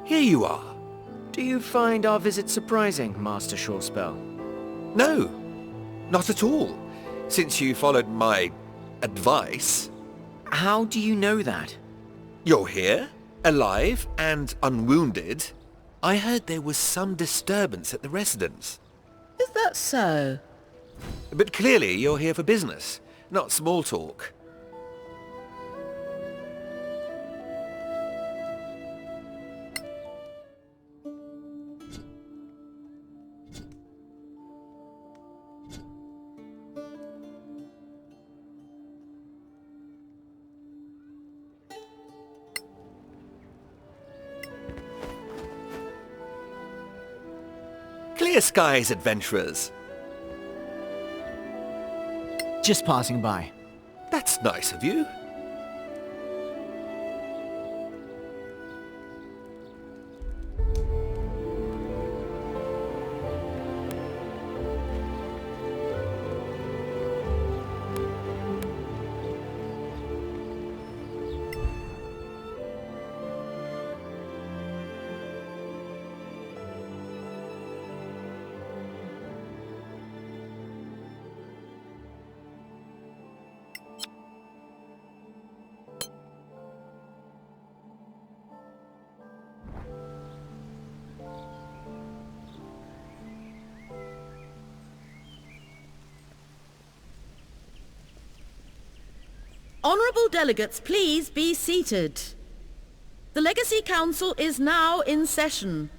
here you are. Do you find our visit surprising, Master Shortspell? No, not at all. Since you followed my advice. How do you know that? You're here, alive and unwounded. I heard there was some disturbance at the residence. Is that so? But clearly you're here for business, not small talk. Clear skies, adventurers. Just passing by. That's nice of you. Honourable delegates, please be seated. The Legacy Council is now in session.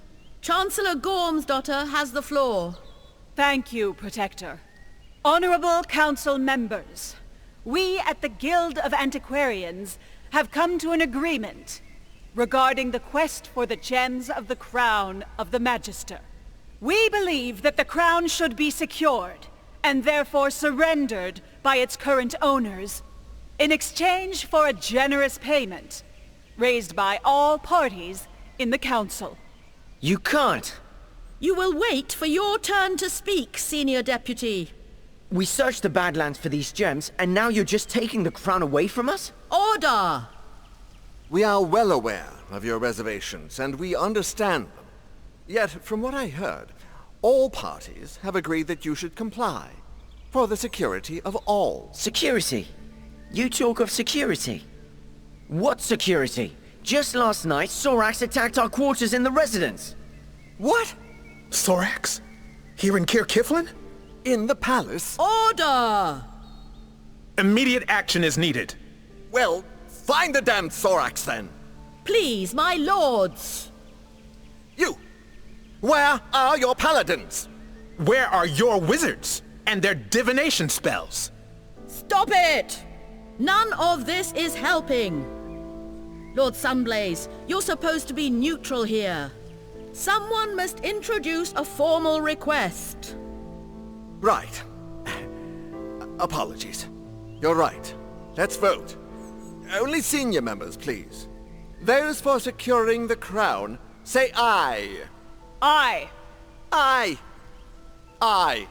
Chancellor Gormsdotter has the floor. Thank you, Protector. Honourable Council members, we at the Guild of Antiquarians have come to an agreement regarding the quest for the gems of the crown of the Magister. We believe that the crown should be secured, and therefore surrendered by its current owners, in exchange for a generous payment, raised by all parties in the Council. You can't. You will wait for your turn to speak, Senior Deputy. We searched the Badlands for these gems, and now you're just taking the crown away from us? Order! We are well aware of your reservations, and we understand them. Yet, from what I heard, all parties have agreed that you should comply, for the security of all. Security? You talk of security? What security? Just last night, Sorax attacked our quarters in the residence. What? Sorax? Here in Caer Kiflin? In the palace? Order! Immediate action is needed. Well, find the damned Sorax then! Please, my lords! You! Where are your paladins? Where are your wizards and their divination spells? Stop it! None of this is helping. Lord Sunblaze, you're supposed to be neutral here. Someone must introduce a formal request. Right. Apologies. You're right. Let's vote. Only senior members, please. Those for securing the crown, say aye. Aye. Aye. Aye.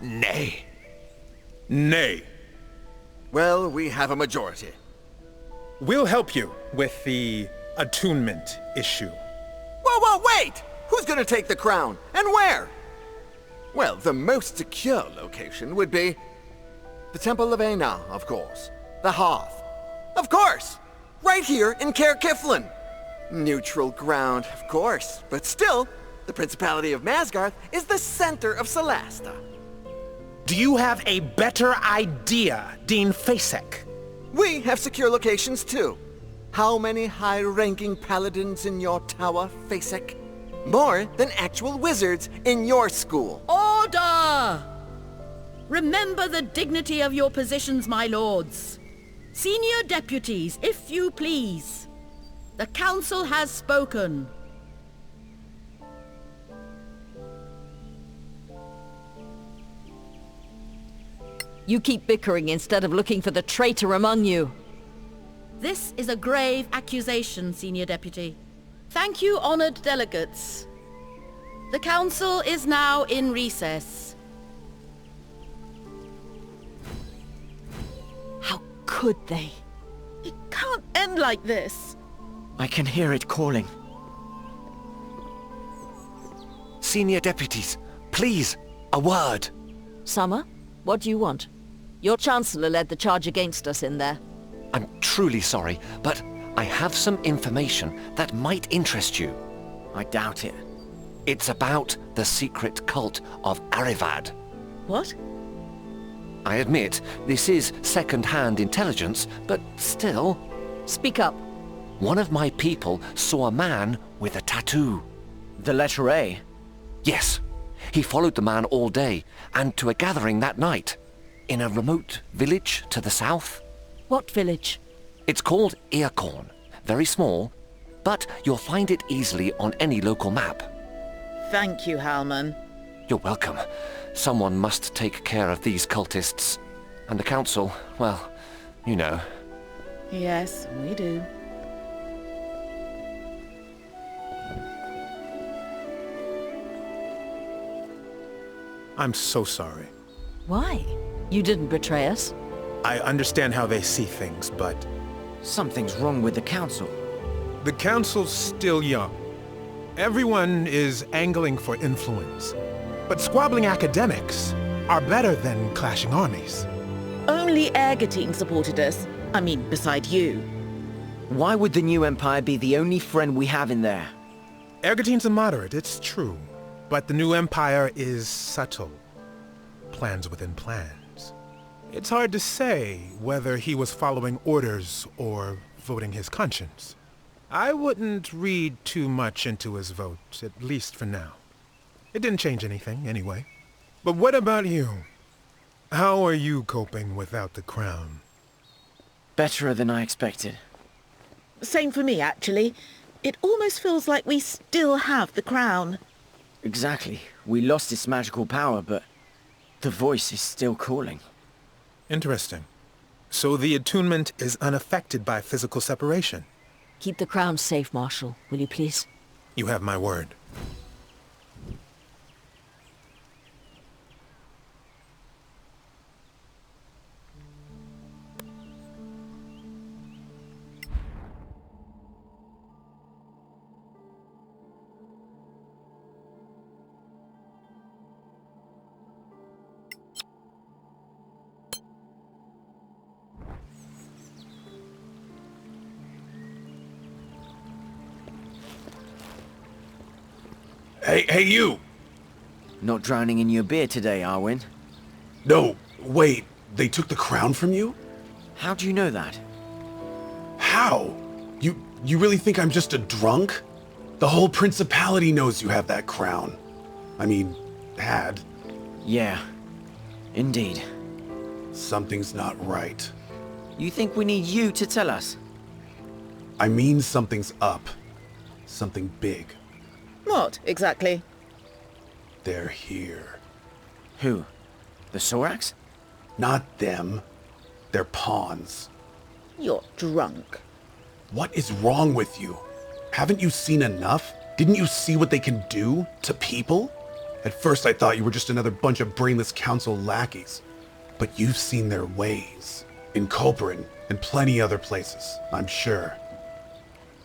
Nay. Nay. Well, we have a majority. We'll help you with the attunement issue. Whoa, wait! Who's gonna take the crown? And where? Well, the most secure location would be the Temple of Einer, of course. The Hearth. Of course! Right here in Caer Kiflin. Neutral ground, of course. But still, the Principality of Masgarth is the center of Solasta. Do you have a better idea, Dean Fasek? We have secure locations too. How many high-ranking paladins in your tower, Fasek? More than actual wizards in your school. Order! Remember the dignity of your positions, my lords. Senior deputies, if you please. The council has spoken. You keep bickering instead of looking for the traitor among you. This is a grave accusation, Senior Deputy. Thank you, honored delegates. The council is now in recess. How could they? It can't end like this. I can hear it calling. Senior deputies, please, a word. Summer, what do you want? Your Chancellor led the charge against us in there. I'm truly sorry, but I have some information that might interest you. I doubt it. It's about the secret cult of Arivad. What? I admit, this is second-hand intelligence, but still... Speak up. One of my people saw a man with a tattoo. The letter A? Yes. He followed the man all day, and to a gathering that night. In a remote village to the south. What village? It's called Earcorn. Very small, but you'll find it easily on any local map. Thank you, Halman. You're welcome. Someone must take care of these cultists. And the council, well, you know. Yes, we do. I'm so sorry. Why? You didn't betray us. I understand how they see things, but Something's wrong with the council. the council's still young. Everyone is angling for influence. But squabbling academics are better than clashing armies. Only Ergetine supported us. I mean, beside you. Why would the new empire be the only friend we have in there? Ergatine's a moderate, it's true. But the new empire is subtle. Plans within plans. It's hard to say whether he was following orders or voting his conscience. I wouldn't read too much into his vote, at least for now. It didn't change anything, anyway. But what about you? How are you coping without the crown? Better than I expected. Same for me, actually. It almost feels like we still have the crown. Exactly. We lost its magical power, but the voice is still calling. Interesting. So the attunement is unaffected by physical separation. Keep the crown safe, Marshal, will you please? You have my word. Hey, you! Not drowning in your beer today, Arwen? No, wait, they took the crown from you? How do you know that? How? You really think I'm just a drunk? The whole principality knows you have that crown. I mean, had. Yeah, indeed. Something's not right. You think we need you to tell us? I mean something's up. Something big. What, exactly? They're here. Who? The Sorax? Not them. They're pawns. You're drunk. What is wrong with you? Haven't you seen enough? Didn't you see what they can do to people? At first I thought you were just another bunch of brainless council lackeys. But you've seen their ways. In Kolperin and plenty other places, I'm sure.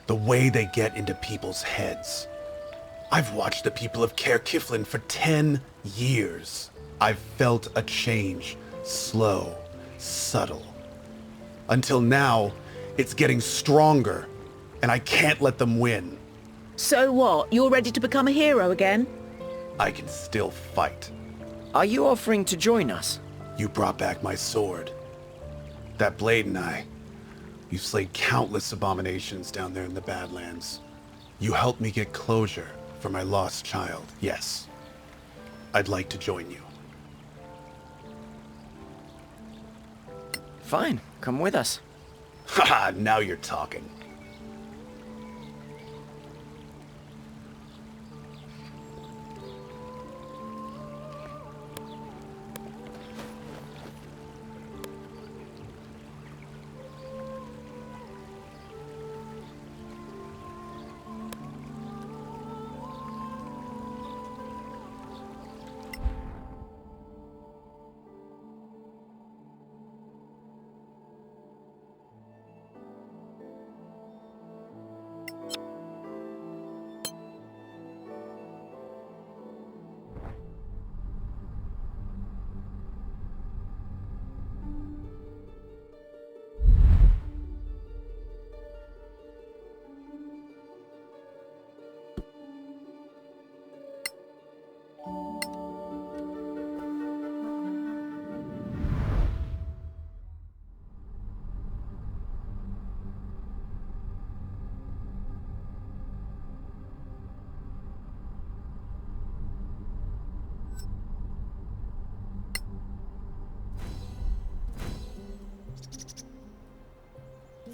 The way they get into people's heads. I've watched the people of Caer Kiflin for 10 years. I've felt a change. Slow, subtle. Until now, it's getting stronger, and I can't let them win. So what? You're ready to become a hero again? I can still fight. Are you offering to join us? You brought back my sword. That blade and I. You slayed countless abominations down there in the Badlands. You helped me get closure for my lost child. Yes. I'd like to join you. Fine, come with us. Haha, now you're talking.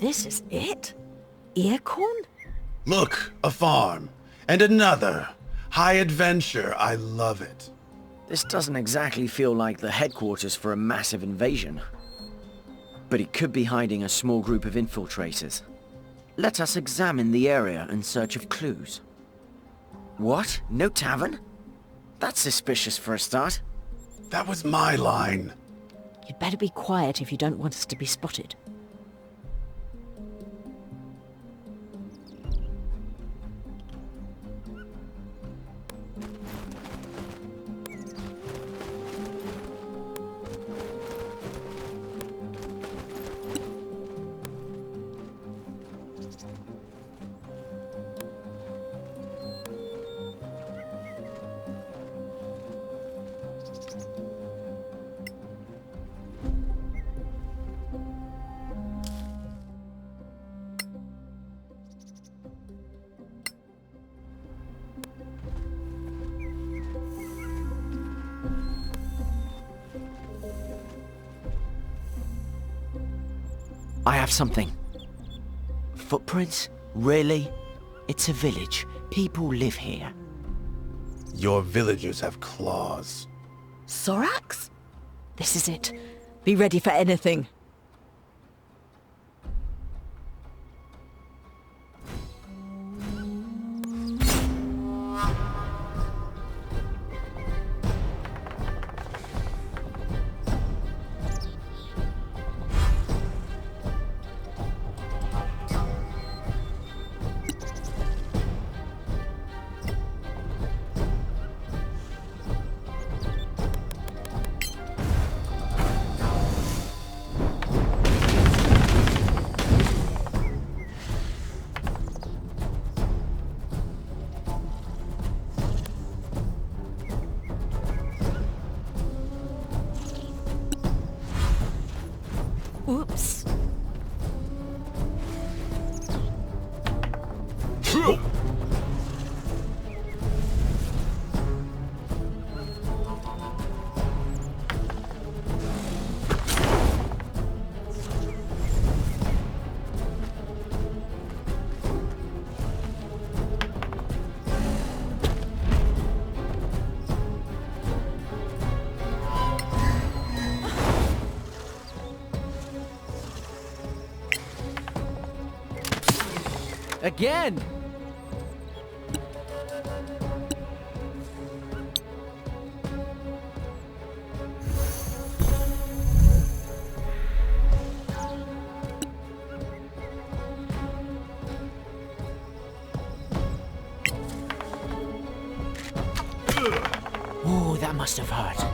This is it? Earcorn? Look, a farm. And another. High adventure. I love it. This doesn't exactly feel like the headquarters for a massive invasion. But it could be hiding a small group of infiltrators. Let us examine the area in search of clues. What? No tavern? That's suspicious for a start. That was my line. You'd better be quiet if you don't want us to be spotted. I have something. Footprints? Really? It's a village. People live here. Your villagers have claws. Sorax? This is it. Be ready for anything. Oops. Again! Ooh, that must have hurt.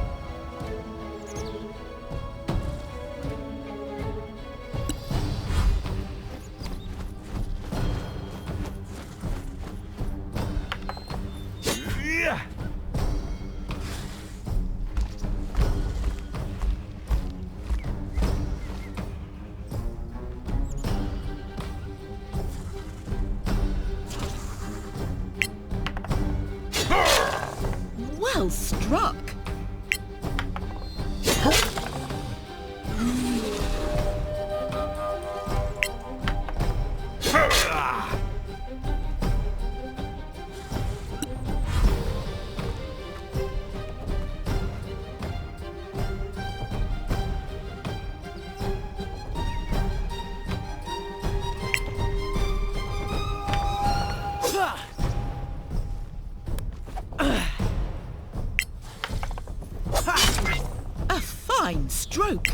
Well struck. A fine stroke.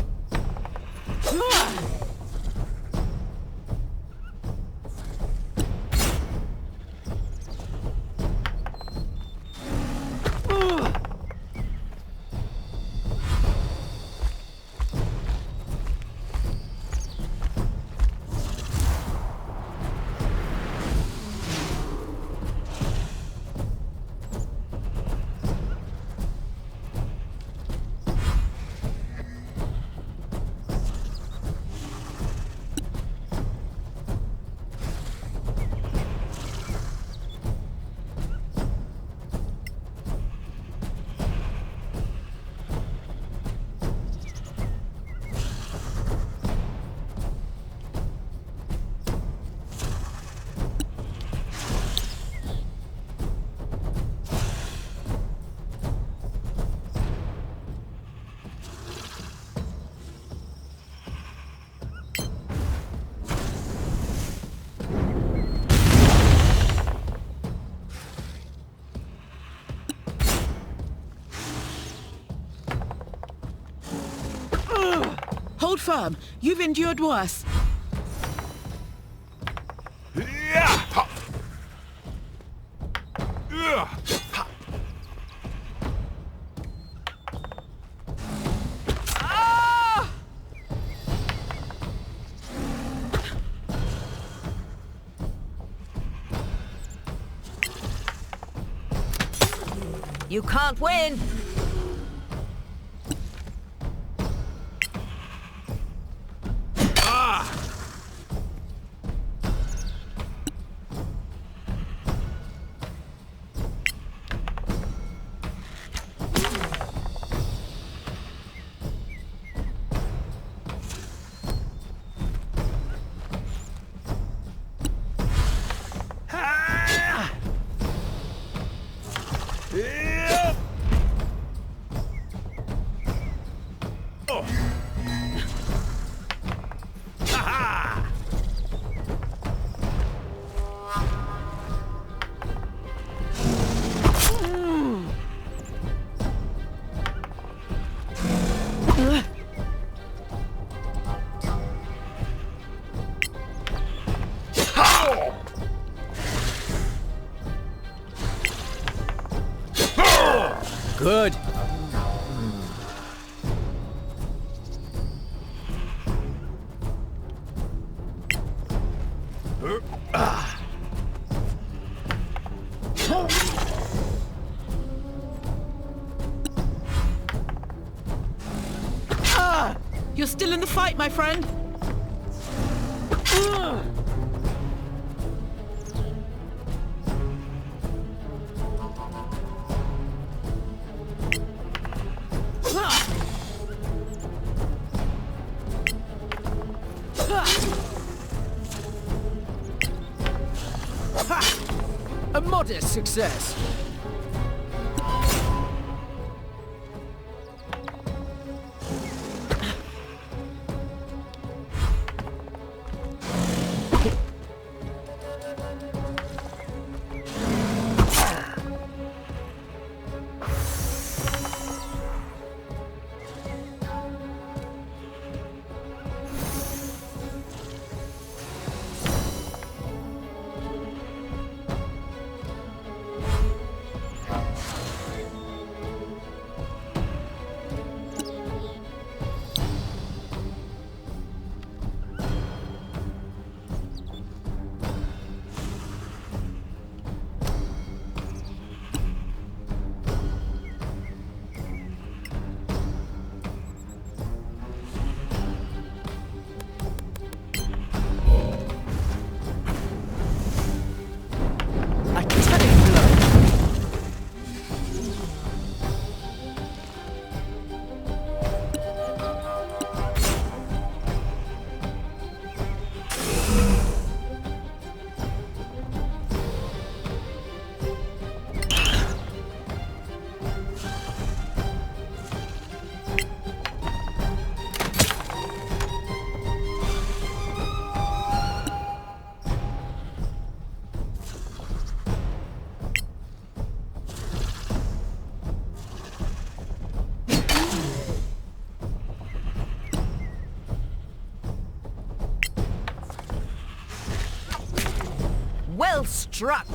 Hold firm. You've endured worse. You can't win! Good. You're still in the fight, my friend. A modest success. Well struck!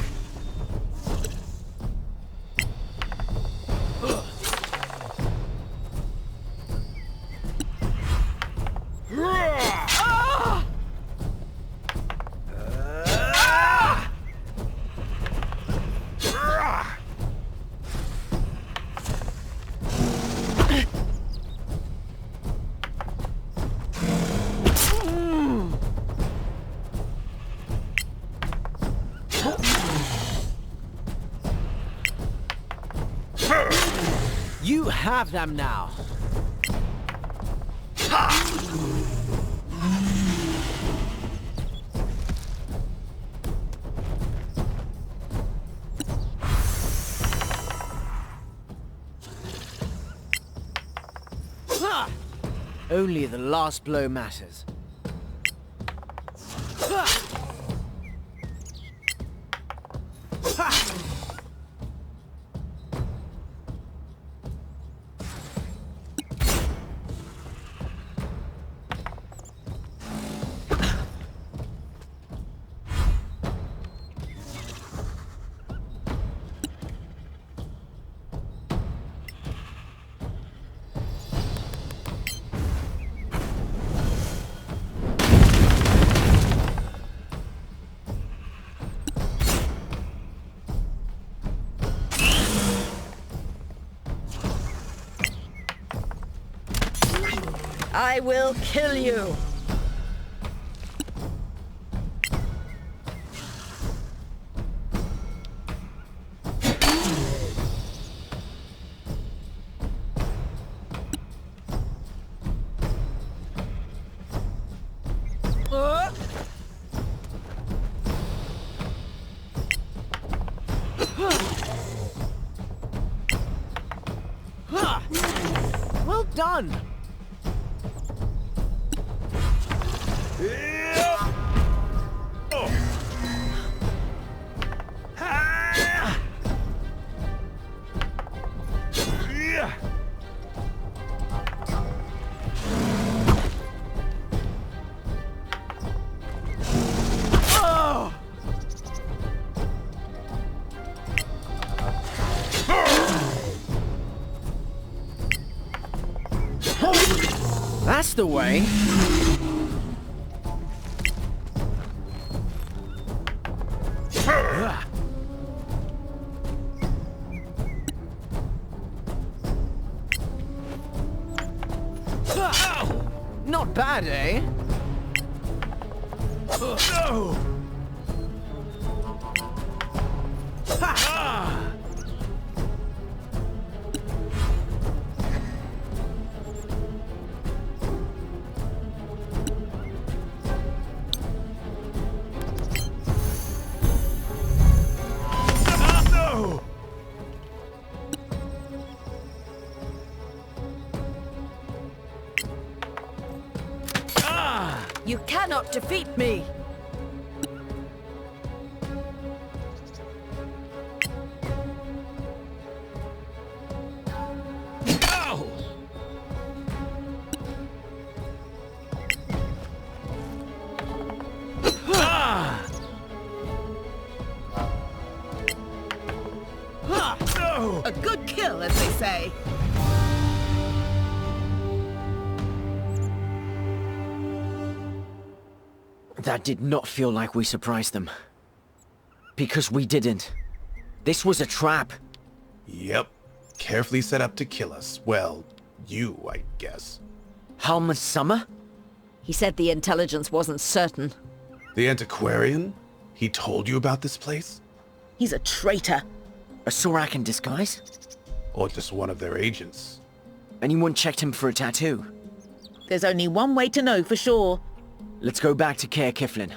You have them now. Only the last blow matters. I will kill you. Well done! That's the way. Not bad, eh? No! You cannot defeat me! A good kill, as they say. That did not feel like we surprised them. Because we didn't. This was a trap. Yep. Carefully set up to kill us. Well, you, I guess. Halma's Summer? He said the intelligence wasn't certain. The antiquarian? He told you about this place? He's a traitor. A Sorak in disguise? Or just one of their agents? Anyone checked him for a tattoo? There's only one way to know for sure. Let's go back to Caer Kiflin.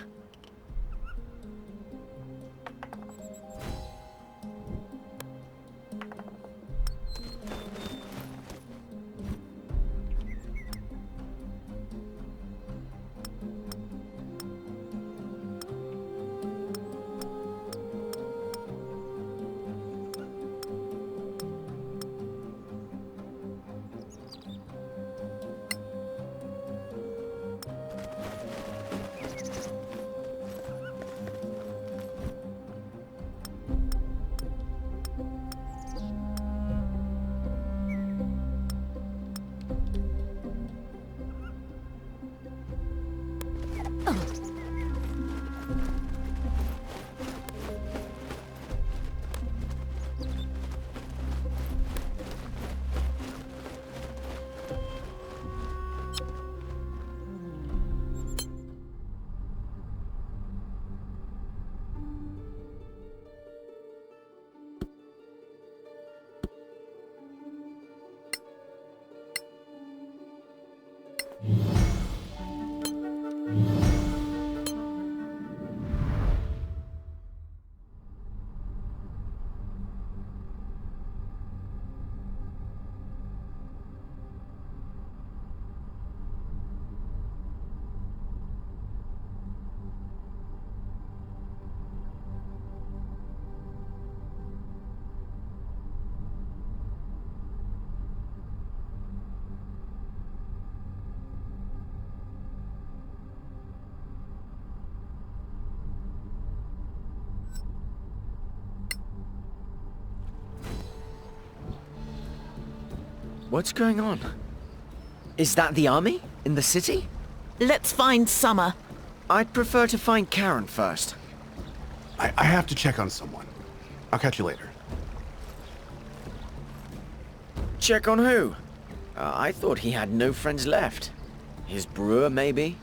What's going on? Is that the army? In the city? Let's find Summer. I'd prefer to find Karen first. I have to check on someone. I'll catch you later. Check on who? I thought he had no friends left. His brewer, maybe?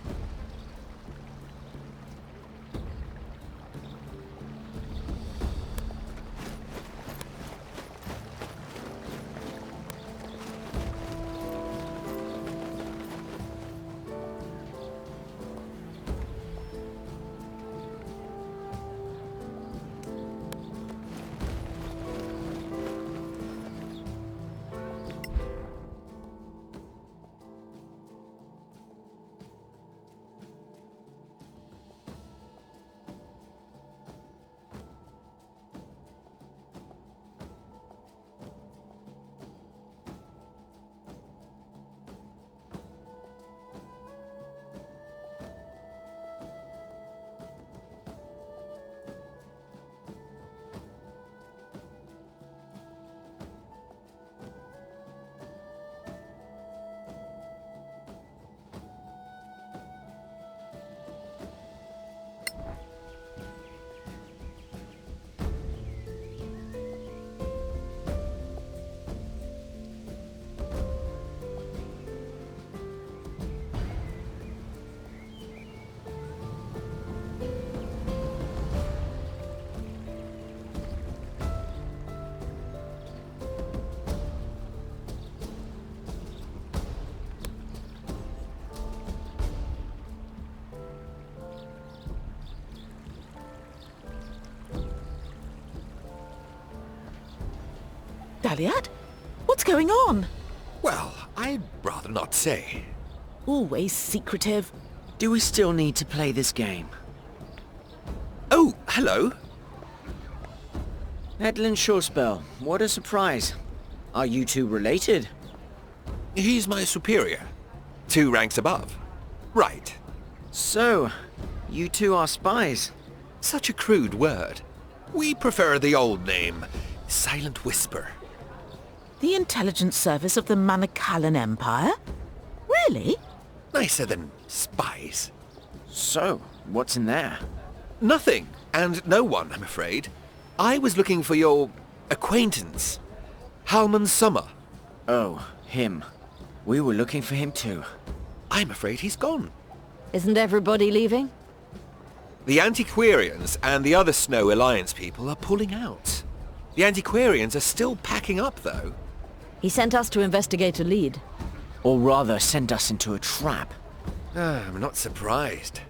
Daliad? What's going on? Well, I'd rather not say. Always secretive. Do we still need to play this game? Oh, hello. Edlin Shorespell, what a surprise. Are you two related? He's my superior. 2 ranks above. Right. So, you two are spies. Such a crude word. We prefer the old name, Silent Whisper. The intelligence service of the Manakalan Empire? Really? Nicer than spies. So, what's in there? Nothing, and no one, I'm afraid. I was looking for your acquaintance, Halman Summer. Oh, him. We were looking for him too. I'm afraid he's gone. Isn't everybody leaving? The Antiquarians and the other Snow Alliance people are pulling out. The Antiquarians are still packing up, though. He sent us to investigate a lead. Or rather, send us into a trap. I'm not surprised.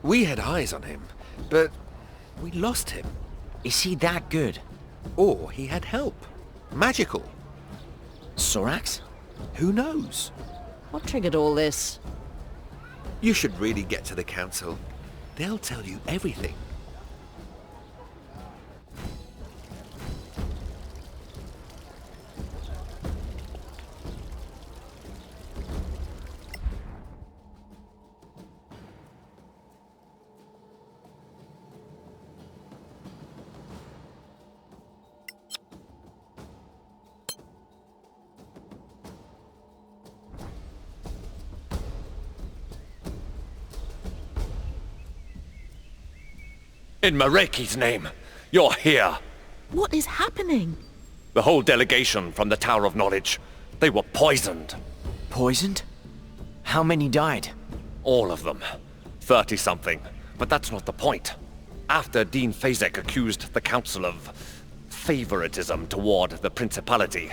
We had eyes on him, but we lost him. Is he that good? Or he had help. Magical. Sorax? Who knows? What triggered all this? You should really get to the council. They'll tell you everything. In Mareki's name, you're here. What is happening? The whole delegation from the Tower of Knowledge. They were poisoned. Poisoned? How many died? All of them. 30-something. But that's not the point. After Dean Fazek accused the Council of favoritism toward the Principality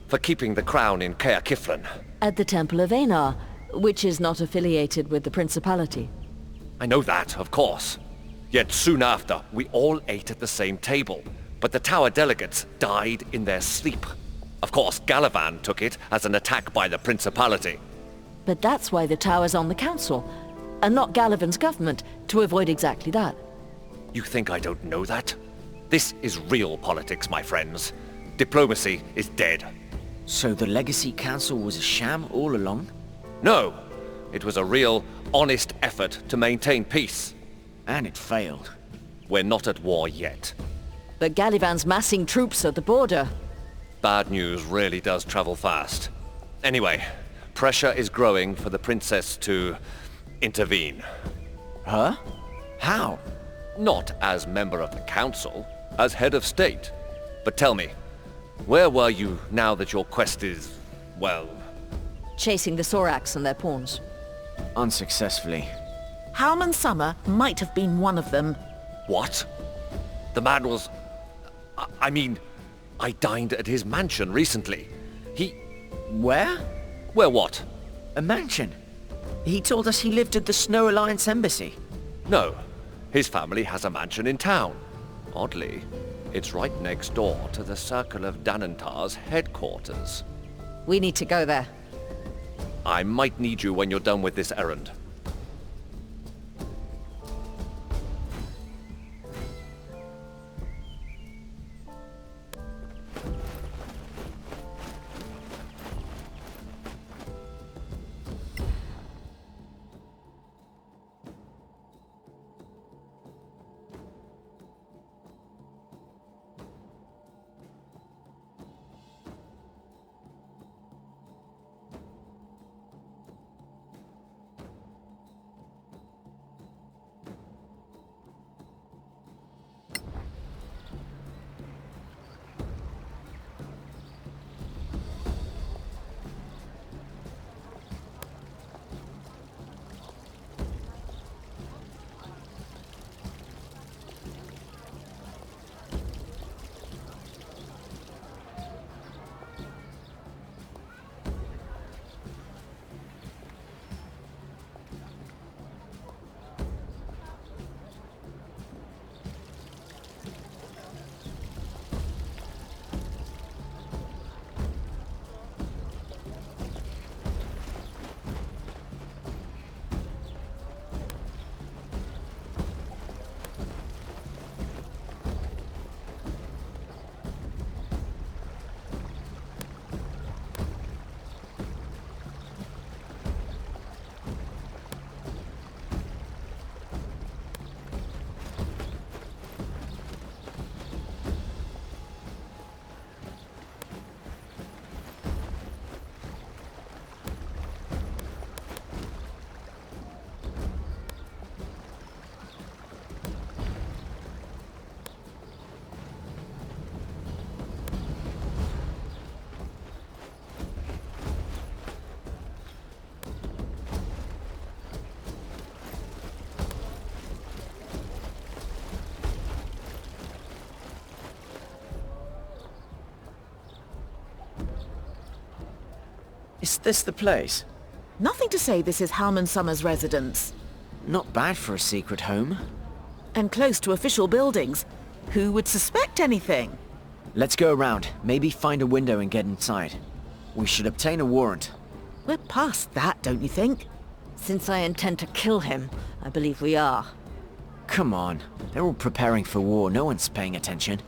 for keeping the crown in Caer Kiflin. At the Temple of Einar, which is not affiliated with the Principality. I know that, of course. Yet soon after, we all ate at the same table, but the Tower delegates died in their sleep. Of course, Galavan took it as an attack by the Principality. But that's why the Tower's on the Council, and not Galavan's government, to avoid exactly that. You think I don't know that? This is real politics, my friends. Diplomacy is dead. So the Legacy Council was a sham all along? No, it was a real, honest effort to maintain peace. And it failed. We're not at war yet. But Galavan's massing troops at the border. Bad news really does travel fast. Anyway, pressure is growing for the princess to intervene. Huh? How? Not as member of the council, as head of state. But tell me, where were you now that your quest is, well... Chasing the Sorax and their pawns. Unsuccessfully. Halman Summer might have been one of them. What? The man was... I mean, I dined at his mansion recently. He... Where? Where what? A mansion. He told us he lived at the Snow Alliance Embassy. No. His family has a mansion in town. Oddly, it's right next door to the Circle of Danantar's headquarters. We need to go there. I might need you when you're done with this errand. Is this the place? Nothing to say this is Halman Summer's residence. Not bad for a secret home. And close to official buildings. Who would suspect anything? Let's go around. Maybe find a window and get inside. We should obtain a warrant. We're past that, don't you think? Since I intend to kill him, I believe we are. Come on. They're all preparing for war. No one's paying attention.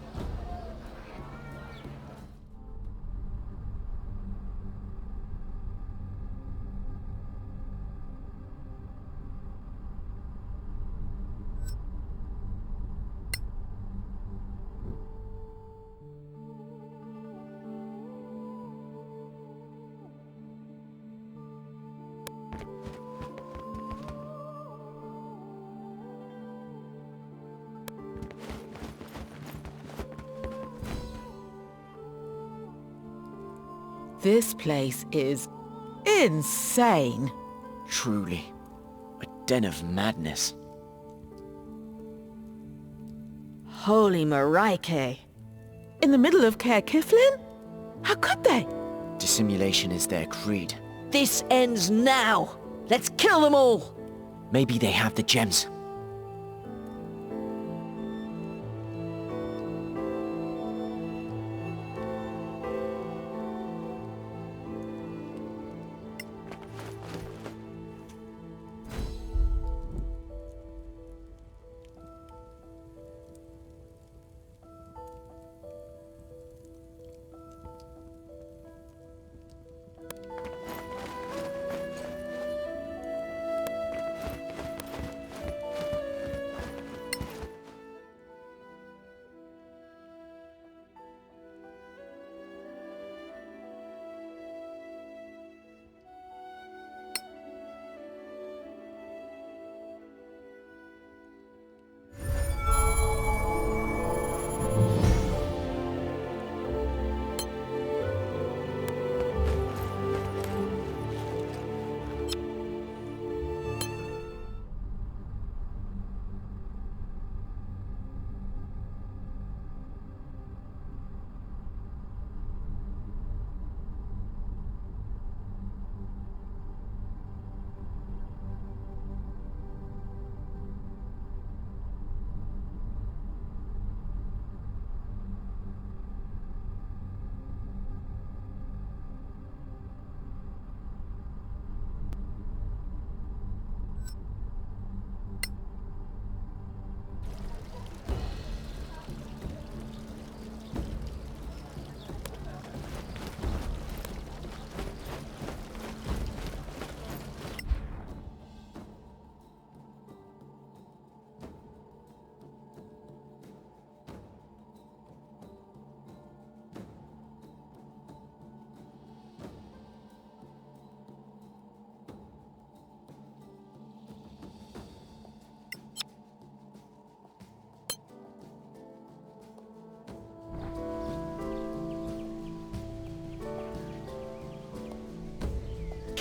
This place is insane. Truly. A den of madness. Holy Marike. In the middle of Caer Kiflin? How could they? Dissimulation is their creed. This ends now. Let's kill them all. Maybe they have the gems.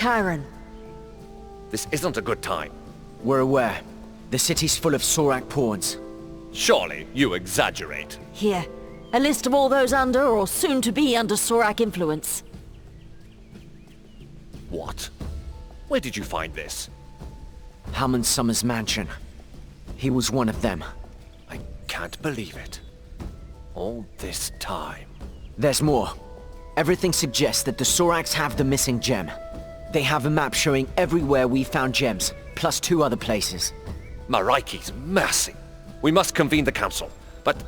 Chiron. This isn't a good time. We're aware. The city's full of Sorak pawns. Surely you exaggerate. Here, a list of all those under or soon to be under Sorak influence. What? Where did you find this? Hammond Summers' mansion. He was one of them. I can't believe it. All this time. There's more. Everything suggests that the Soraks have the missing gem. They have a map showing everywhere we found gems, plus 2 other places. Maraiki's mercy. We must convene the council, but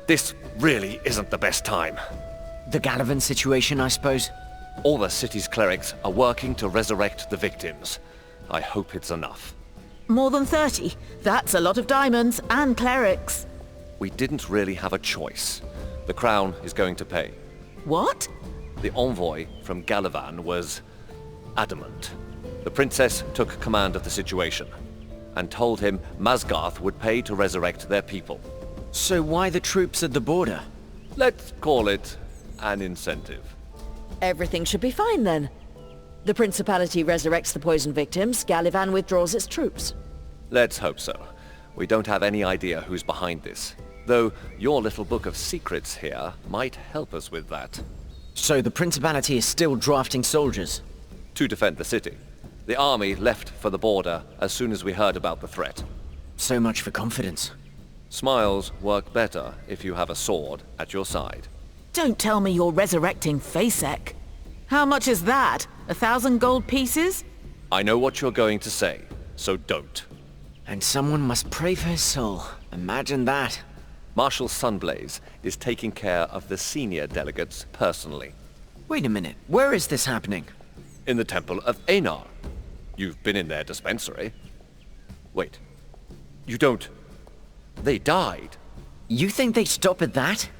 this really isn't the best time. The Galavan situation, I suppose? All the city's clerics are working to resurrect the victims. I hope it's enough. More than 30. That's a lot of diamonds and clerics. We didn't really have a choice. The crown is going to pay. What? The envoy from Galavan was adamant. The princess took command of the situation and told him Masgarth would pay to resurrect their people. So why the troops at the border? Let's call it an incentive. Everything should be fine then. The Principality resurrects the poison victims, Galavan withdraws its troops. Let's hope so. We don't have any idea who's behind this, though your little book of secrets here might help us with that. So the Principality is still drafting soldiers? To defend the city. The army left for the border as soon as we heard about the threat. So much for confidence. Smiles work better if you have a sword at your side. Don't tell me you're resurrecting Fasek. How much is that? 1,000 gold pieces? I know what you're going to say, so don't. And someone must pray for his soul. Imagine that. Marshal Sunblaze is taking care of the senior delegates personally. Wait a minute, where is this happening? In the Temple of Einar. You've been in their dispensary. Wait. You don't... They died. You think they stop at that?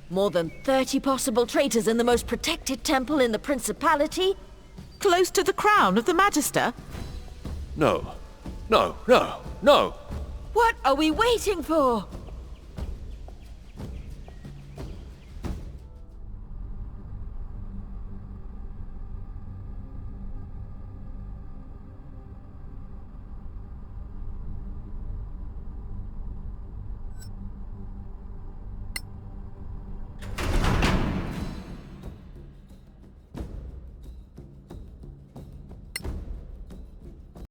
More than 30 possible traitors in the most protected temple in the Principality? Close to the crown of the Magister? No. No, no, no! What are we waiting for?